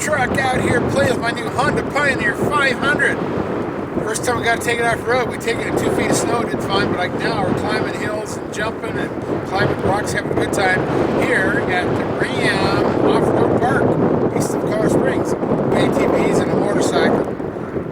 truck out here playing with my new Honda Pioneer 500. First time we got to take it off the road, we take it in 2 feet of snow, did fine, but like now we're climbing hills and jumping and climbing rocks, having a good time here at the Ram Off-Road Park, east of Colorado Springs. ATVs and a motorcycle.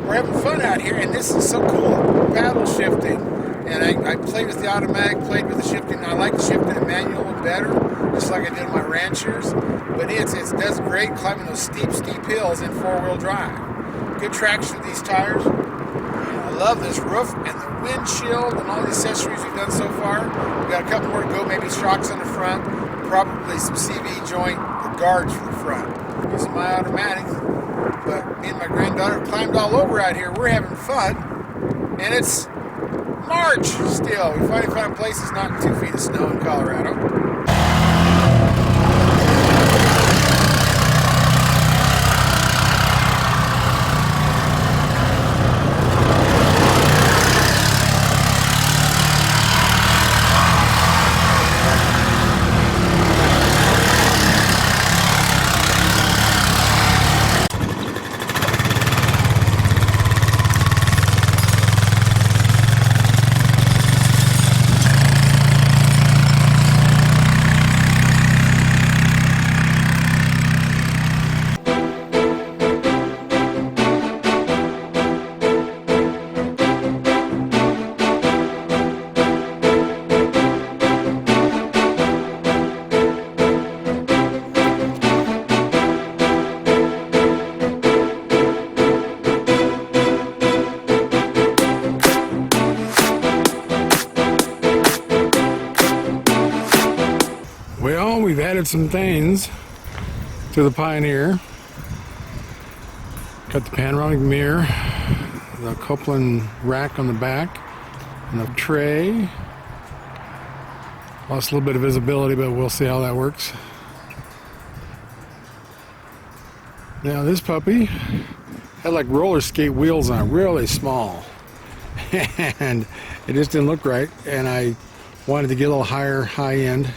We're having fun out here, and this is so cool. Paddle shifting, and I played with the automatic, played with the shifting. I like the shifting and manual better, just like I did on my Ranchers. But it does great climbing those steep hills in 4-wheel drive. Good traction with these tires. I love this roof and the windshield and all the accessories we've done so far. We've got a couple more to go, maybe shocks on the front, probably some CV joint, the guards for the front. Using my automatic. But me and my granddaughter climbed all over out here. We're having fun. And it's March still. We finally found places not 2 feet of snow in Colorado. Well, we've added some things to the Pioneer. Got the panoramic mirror, the Kolpin rack on the back, and the tray. Lost a little bit of visibility, but we'll see how that works. Now this puppy had like roller skate wheels on it, really small. And it just didn't look right, and I wanted to get a little higher, high end.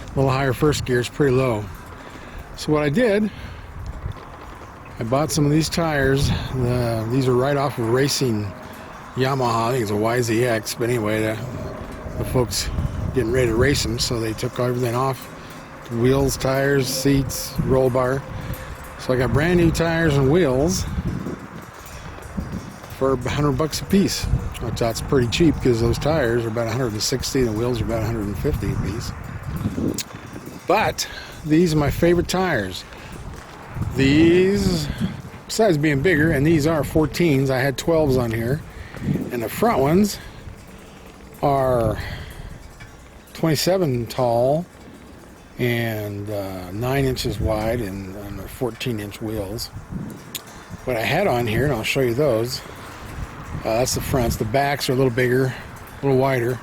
A little higher first gear, it's pretty low. So what I did, I bought some of these tires. These are right off of racing Yamaha. I think it's a YZX, but anyway, the folks getting ready to race them, so they took everything off. Wheels, tires, seats, roll bar. So I got brand new tires and wheels for $100 a piece. Which that's pretty cheap because those tires are about 160 and the wheels are about 150 a piece. But these are my favorite tires. These, besides being bigger, and these are 14s, I had 12s on here, and the front ones are 27 tall and 9 inches wide and 14-inch wheels. What I had on here, and I'll show you those, that's the fronts. The backs are a little bigger, a little wider.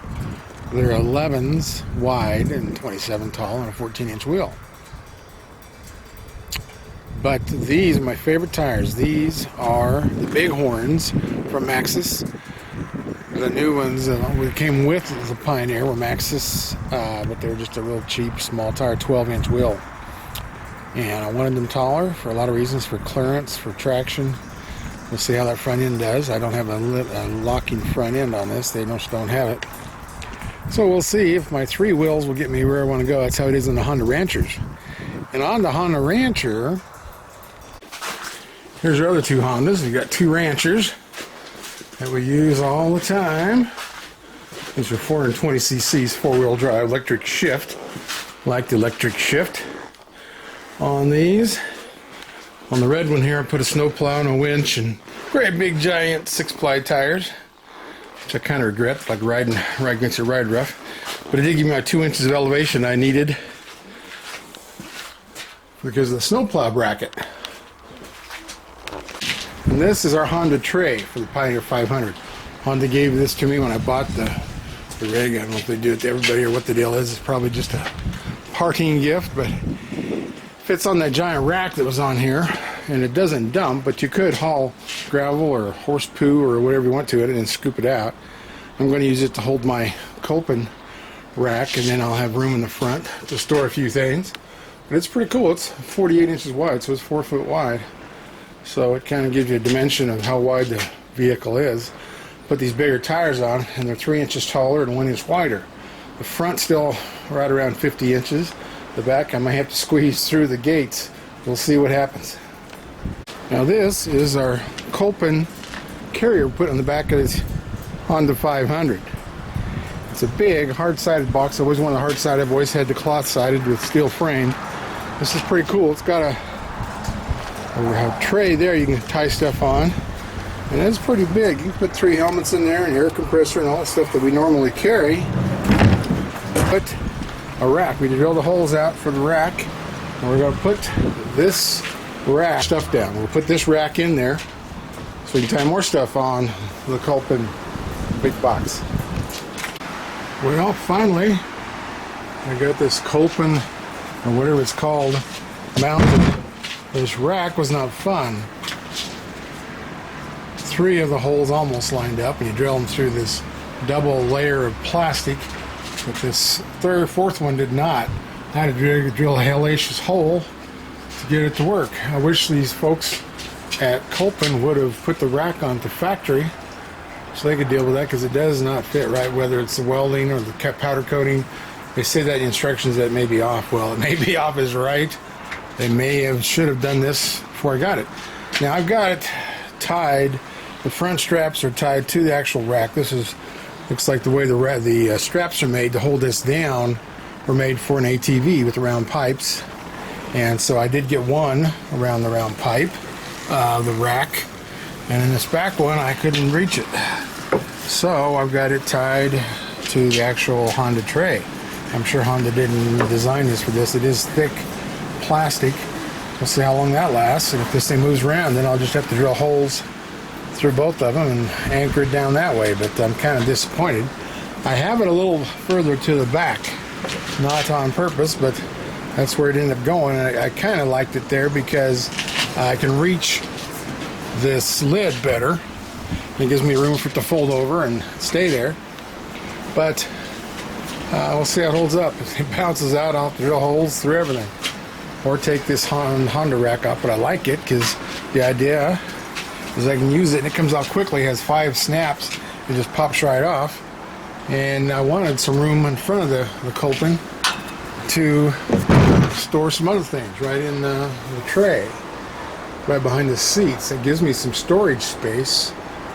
They're 11s wide and 27 tall and a 14-inch wheel. But these are my favorite tires. These are the Bighorns from Maxxis. The new ones that came with the Pioneer were Maxxis, but they're just a real cheap, small tire, 12-inch wheel. And I wanted them taller for a lot of reasons, for clearance, for traction. We'll see how that front end does. I don't have a locking front end on this. They just don't have it. So we'll see if my 3 wheels will get me where I want to go. That's how it is in the Honda Ranchers. And on the Honda Rancher, here's our other 2 Hondas. We've got 2 Ranchers that we use all the time. These are 420cc's 4-wheel drive electric shift. Like the electric shift on these. On the red one here, I put a snowplow and a winch and great big giant 6-ply tires, which I kind of regret, like riding right against a ride rough. But it did give me my 2 inches of elevation I needed because of the snowplow bracket. And this is our Honda tray for the Pioneer 500. Honda gave this to me when I bought the rig. I don't know if they do it to everybody or what the deal is. It's probably just a parting gift, but fits on that giant rack that was on here, and it doesn't dump, but you could haul gravel or horse poo or whatever you want to it and scoop it out. I'm going to use it to hold my Kolpin rack, and then I'll have room in the front to store a few things. But it's pretty cool. It's 48 inches wide, so it's 4 foot wide. So it kind of gives you a dimension of how wide the vehicle is. Put these bigger tires on, and they're 3 inches taller and 1 inch wider. The front still right around 50 inches. The back, I might have to squeeze through the gates. We'll see what happens. Now this is our Kolpin carrier we put on the back of this Honda 500. It's a big, hard-sided box. I always wanted the hard-sided. I've always had the cloth-sided with steel frame. This is pretty cool. It's got a tray there you can tie stuff on. And it's pretty big. You can put 3 helmets in there, an air compressor, and all the stuff that we normally carry. Put a rack. We drilled the holes out for the rack. And we're going to put this rack stuff down. We'll put this rack in there so we can tie more stuff on the Kolpin big box. Well, finally, I got this Kolpin, or whatever it's called, mounted. This rack was not fun. 3 of the holes almost lined up, and you drill them through this double layer of plastic, but this fourth one did not. I had to drill a hellacious hole to get it to work. I wish these folks at Kolpin would have put the rack on the factory so they could deal with that, because it does not fit right, whether it's the welding or the powder coating. They say that in instructions that it may be off. Well, it may be off is right. They should have done this before I got it. Now I've got it tied. The front straps are tied to the actual rack. This looks like the way the straps are made to hold this down were made for an ATV with the round pipes. And so I did get one around the round pipe, the rack, and in this back one I couldn't reach it. So I've got it tied to the actual Honda tray. I'm sure Honda didn't design this for this. It is thick plastic. We'll see how long that lasts, and if this thing moves around, then I'll just have to drill holes through both of them and anchor it down that way. But I'm kind of disappointed. I have it a little further to the back, not on purpose, but that's where it ended up going. And I kind of liked it there because I can reach this lid better. It gives me room for it to fold over and stay there. But we'll see how it holds up. If it bounces out, I'll have to drill holes through everything. Or take this Honda rack off, but I like it because the idea is I can use it and it comes out quickly. It has 5 snaps. It just pops right off. And I wanted some room in front of the Kolpin to store some other things right in the tray, right behind the seats. It gives me some storage space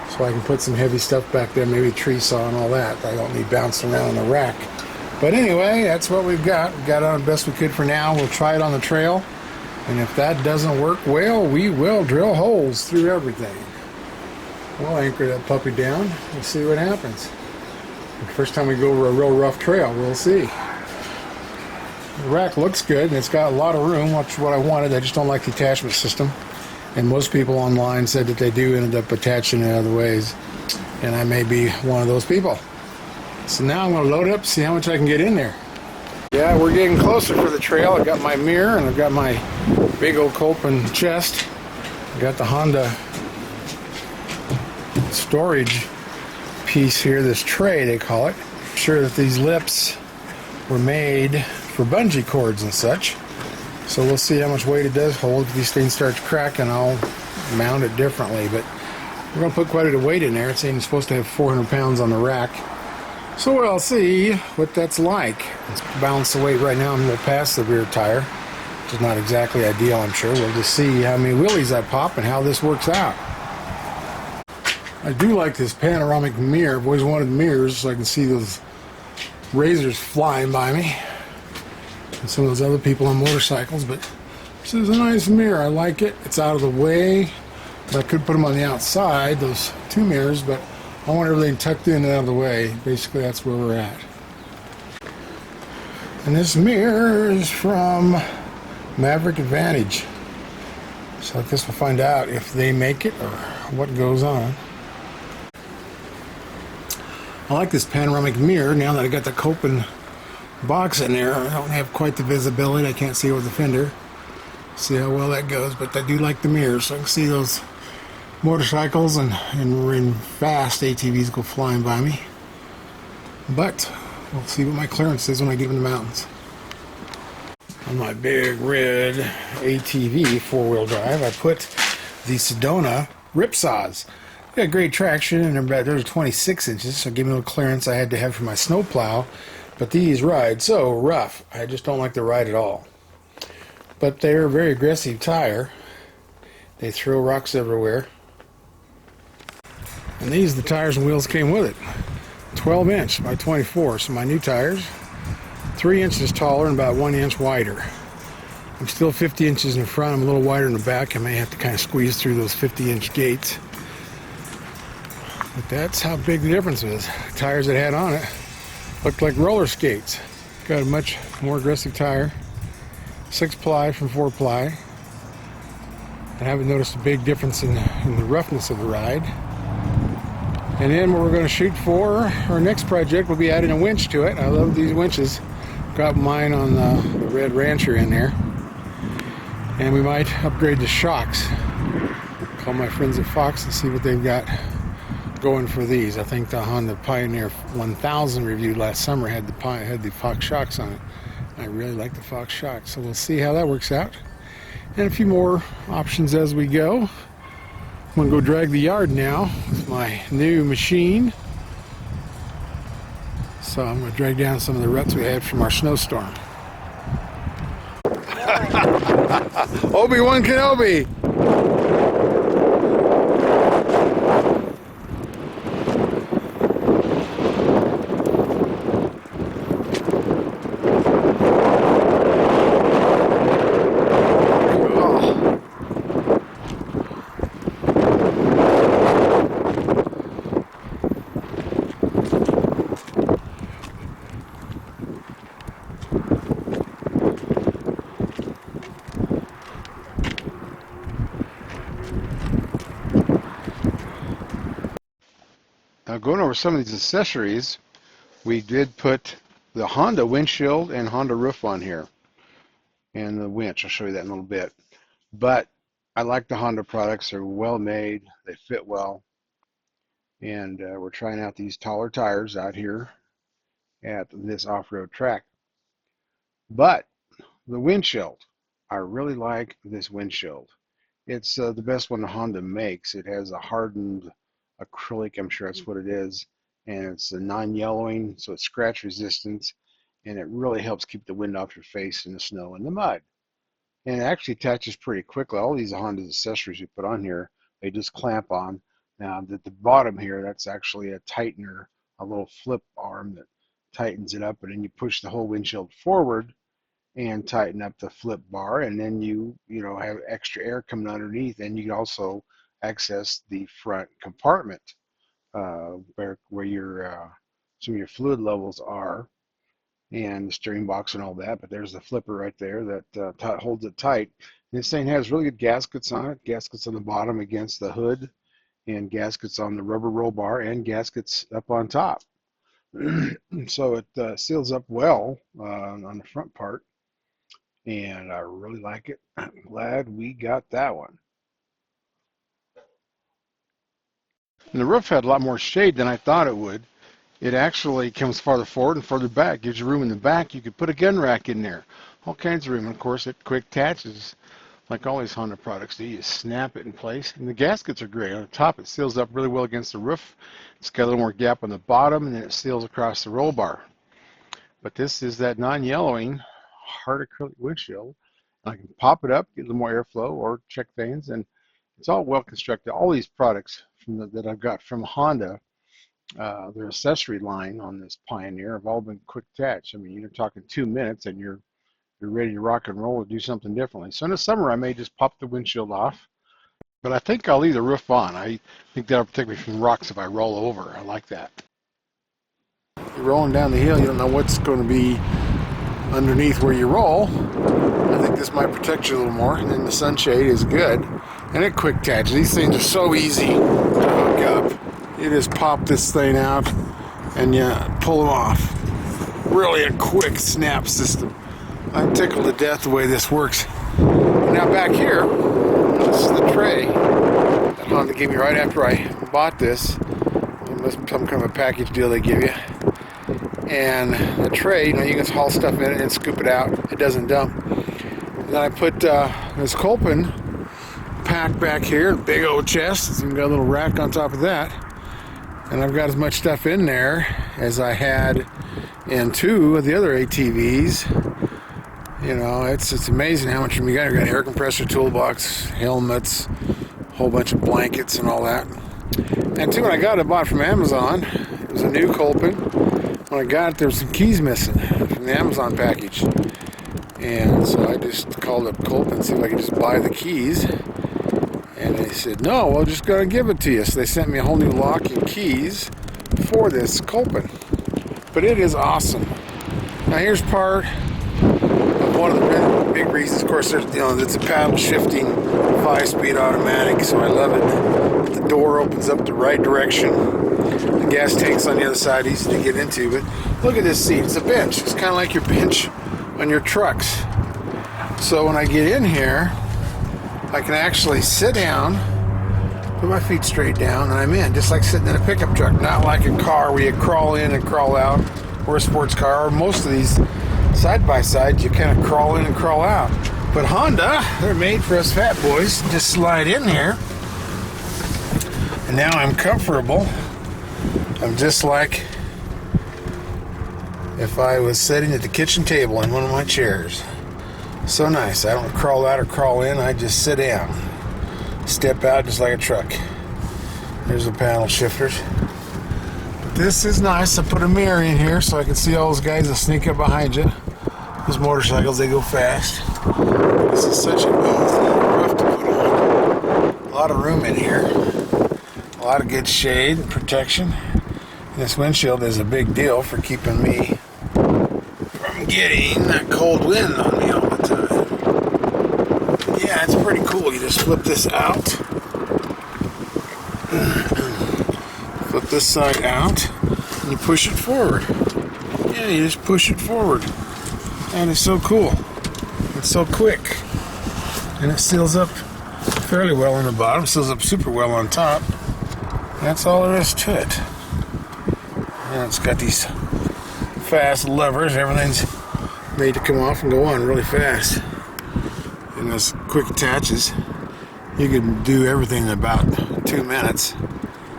so I can put some heavy stuff back there, maybe a tree saw and all that. I don't need bouncing around on the rack. But anyway, that's what we've got. We've got it on the best we could for now. We'll try it on the trail. And if that doesn't work well, we will drill holes through everything. We'll anchor that puppy down. We'll see what happens. The first time we go over a real rough trail, we'll see. The rack looks good, and it's got a lot of room, which is what I wanted. I just don't like the attachment system. And most people online said that they do end up attaching it other ways. And I may be one of those people. So now I'm going to load up, see how much I can get in there. Yeah, we're getting closer for the trail. I've got my mirror and I've got my big old Kolpin chest. I've got the Honda storage piece here, this tray they call it. I'm sure that these lips were made for bungee cords and such. So we'll see how much weight it does hold. If these things start cracking, I'll mount it differently. But we're going to put quite a bit of weight in there. It's saying it's supposed to have 400 pounds on the rack. So we'll see what that's like. Let's balance the weight right now. I'm a little past the rear tire, which is not exactly ideal, I'm sure. We'll just see how many wheelies I pop and how this works out. I do like this panoramic mirror. I've always wanted mirrors so I can see those razors flying by me and some of those other people on motorcycles. But this is a nice mirror. I like it. It's out of the way. I could put them on the outside, those 2 mirrors, but I want everything tucked in and out of the way. Basically, that's where we're at. And this mirror is from Maverick Advantage. So I guess we'll find out if they make it or what goes on. I like this panoramic mirror now that I got the Kolpin box in there. I don't have quite the visibility. I can't see over the fender. See how well that goes, but I do like the mirror so I can see those motorcycles and fast ATVs go flying by me. But we'll see what my clearance is when I get in the mountains. On my big red ATV four-wheel drive, I put the Sedona ripsaws. Got great traction, and there's 26 inches, so give me a little clearance I had to have for my snowplow. But these ride so rough, I just don't like the ride at all. But they're a very aggressive tire. They throw rocks everywhere. And these, the tires and wheels came with it. 12 inch by 24, so my new tires, 3 inches taller and about 1 inch wider. I'm still 50 inches in the front, I'm a little wider in the back. I may have to kind of squeeze through those 50-inch gates. But that's how big the difference is. The tires it had on it looked like roller skates. Got a much more aggressive tire. 6-ply from 4-ply. I haven't noticed a big difference in the roughness of the ride. And then what we're going to shoot for our next project will be adding a winch to it. I love these winches. Got mine on the Red Rancher in there. And we might upgrade the shocks. Call my friends at Fox and see what they've got going for these. I think the Honda Pioneer 1000 review last summer had the Fox shocks on it. I really like the Fox shocks, so we'll see how that works out. And a few more options as we go. I'm going to go drag the yard now with my new machine. So I'm going to drag down some of the ruts we had from our snowstorm. Obi-Wan Kenobi! Now, going over some of these accessories, we did put the Honda windshield and Honda roof on here, and the winch. I'll show you that in a little bit. But I like the Honda products. They're well made, they fit well, and we're trying out these taller tires out here at this off-road track. But the windshield, I really like this windshield. It's the best one Honda makes. It has a hardened acrylic, I'm sure that's what it is, and it's a non-yellowing, so it's scratch resistant, and it really helps keep the wind off your face in the snow and the mud. And it actually attaches pretty quickly. All these Honda accessories you put on here, they just clamp on. Now at the bottom here, that's actually a tightener, a little flip arm that tightens it up, and then you push the whole windshield forward and tighten up the flip bar, and then you have extra air coming underneath, and you can also access the front compartment where your some of your fluid levels are, and the steering box and all that. But there's the flipper right there that holds it tight. This thing has really good gaskets on it, gaskets on the bottom against the hood, and gaskets on the rubber roll bar, and gaskets up on top. So it seals up well on the front part, and I really like it. I'm glad we got that one. And the roof had a lot more shade than I thought it would. It actually comes farther forward and further back, gives you room in the back. You could put a gun rack in there, all kinds of room. And of course, it quick attaches like all these Honda products do. You just snap it in place, and the gaskets are great. On the top, it seals up really well against the roof. It's got a little more gap on the bottom, and then it seals across the roll bar. But this is that non-yellowing hard acrylic windshield. I can pop it up, get a little more airflow, or check things, and it's all well constructed. All these products that I've got from Honda, their accessory line on this Pioneer, have all been quick attach. I mean, you're talking 2 minutes and you're ready to rock and roll or do something differently. So in the summer, I may just pop the windshield off, but I think I'll leave the roof on. I think that'll protect me from rocks if I roll over. I like that. You're rolling down the hill, you don't know what's going to be underneath where you roll. I think this might protect you a little more, and then the sunshade is good. And it quick attaches. These things are so easy to hook up. You just pop this thing out and you pull them off. Really a quick snap system. I'm tickled to death the way this works. Now back here, this is the tray that Honda gave me right after I bought this. It must be some kind of a package deal they give you. And the tray, you can haul stuff in it and scoop it out. It doesn't dump. Then I put this Kolpin pack back here, big old chest. It's even got a little rack on top of that. And I've got as much stuff in there as I had in 2 of the other ATVs. You know, it's amazing how much room you got. You got an air compressor toolbox, helmets, a whole bunch of blankets and all that. And 2, when I got it, I bought from Amazon. It was a new Kolpin. When I got it, there was some keys missing from the Amazon package. And so I just called up Kolpin, see if I could just buy the keys. And they said, no, we're just going to give it to you. So they sent me a whole new lock and keys for this Kolpin. But it is awesome. Now here's part of one of the big reasons. Of course, there's, it's a paddle shifting 5-speed automatic, so I love it. The door opens up the right direction. The gas tank's on the other side, easy to get into. But look at this seat. It's a bench. It's kind of like your bench on your trucks. So when I get in here, I can actually sit down, put my feet straight down, and I'm in, just like sitting in a pickup truck, not like a car where you crawl in and crawl out, or a sports car, or most of these side-by-sides, you kind of crawl in and crawl out. But Honda, they're made for us fat boys. Just slide in here, and now I'm comfortable. I'm just like if I was sitting at the kitchen table in one of my chairs. So nice. I don't crawl out or crawl in. I just sit down. Step out just like a truck. There's the paddle shifters. But this is nice. I put a mirror in here so I can see all those guys that sneak up behind you. Those motorcycles, they go fast. This is such a rough to put on. A lot of room in here. A lot of good shade and protection. And this windshield is a big deal for keeping me from getting that cold wind on me all the time. Yeah, it's pretty cool. You just flip this out. Flip this side out. And you push it forward. Yeah, you just push it forward. And it's so cool. It's so quick. And it seals up fairly well on the bottom. Seals up super well on top. That's all there is to it. And it's got these fast levers. Everything's made to come off and go on really fast. And those quick attaches. You can do everything in about 2 minutes.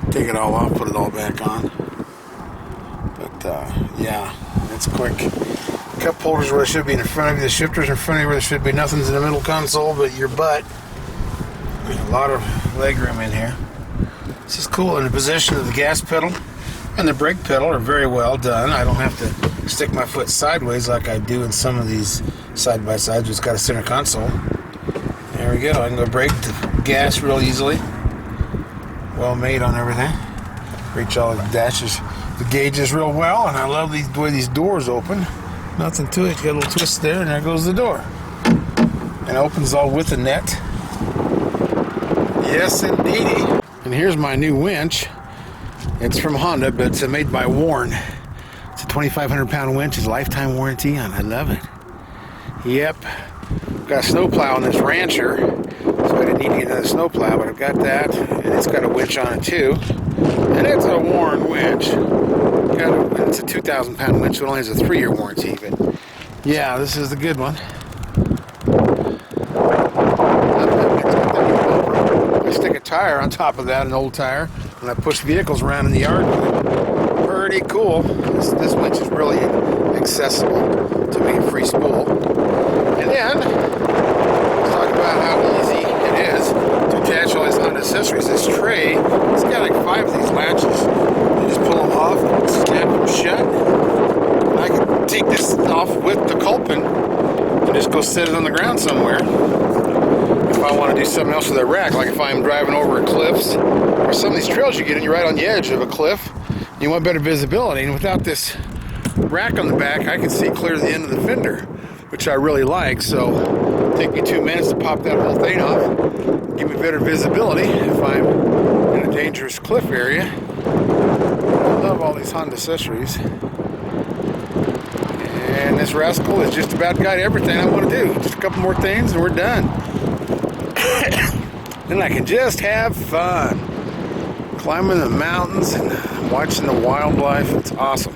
Take it all off, put it all back on. But yeah, it's quick. Cup holders where they should be in front of you. The shifters in front of you where there should be. Nothing's in the middle console but your butt. A lot of leg room in here. This is cool. And the position of the gas pedal and the brake pedal are very well done. I don't have to stick my foot sideways like I do in some of these side-by-sides. It's got a center console. There we go. I can go brake to gas real easily. Well made on everything. Reach all the dashes, the gauges real well, and I love the way these doors open. Nothing to it. You got a little twist there, and there goes the door. And it opens all with a net. Yes, indeedy. And here's my new winch. It's from Honda, but it's made by Warren. It's a 2,500 pound winch. It's a lifetime warranty on it. I love it. Yep. Got a snowplow on this Rancher, so I didn't need to get another snowplow, but I've got that, and it's got a winch on it too. And it's a Warren winch. It's a 2,000 pound winch, so it only has a 3-year warranty, but yeah, this is the good one. I stick a tire on top of that, an old tire, and I push vehicles around in the yard with it. Pretty cool. This winch is really accessible to me, free spool. And then, let's talk about how easy it is to attach all these Honda accessories. This tray, it's got like 5 of these latches. You just pull them off, snap them shut. And I can take this off with the Kolpin and just go set it on the ground somewhere. If I want to do something else with that rack, like if I'm driving over cliffs, or some of these trails you get in, you're right on the edge of a cliff, you want better visibility, and without this rack on the back, I can see clear to the end of the fender, which I really like. So it'll take me 2 minutes to pop that whole thing off, give me better visibility if I'm in a dangerous cliff area. I love all these Honda accessories. And this rascal has just about got everything I want to do. Just a couple more things and we're done. Then I can just have fun. Climbing the mountains and watching the wildlife. It's awesome.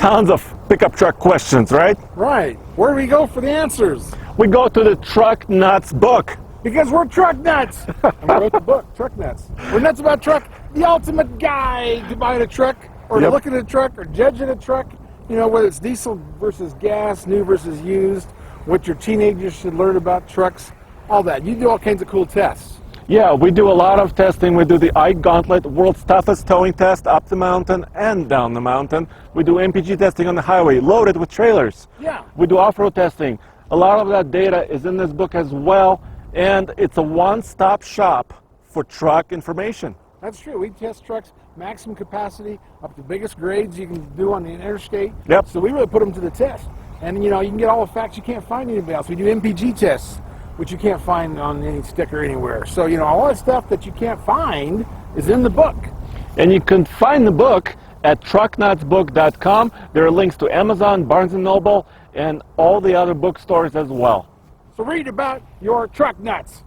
tons of pickup truck questions, right? Right. Where do we go for the answers? We go to the Truck Nuts book. Because we're truck nuts. And we wrote the book, Truck Nuts. We're nuts about truck, the ultimate guide to buying a truck, or to Yep. looking at a truck, or judging a truck. You know, whether it's diesel versus gas, new versus used, what your teenagers should learn about trucks, all that. You do all kinds of cool tests. Yeah, we do a lot of testing. We do the iGauntlet, world's toughest towing test, up the mountain and down the mountain. We do MPG testing on the highway, loaded with trailers. Yeah. We do off-road testing. A lot of that data is in this book as well, and it's a one-stop shop for truck information. That's true. We test trucks, maximum capacity, up to the biggest grades you can do on the interstate. Yep. So we really put them to the test. And, you know, you can get all the facts you can't find anywhere else. We do MPG tests, which you can't find on any sticker anywhere. So, you know, all that stuff that you can't find is in the book. And you can find the book at trucknutsbook.com. There are links to Amazon, Barnes & Noble, and all the other bookstores as well. So read about your truck nuts.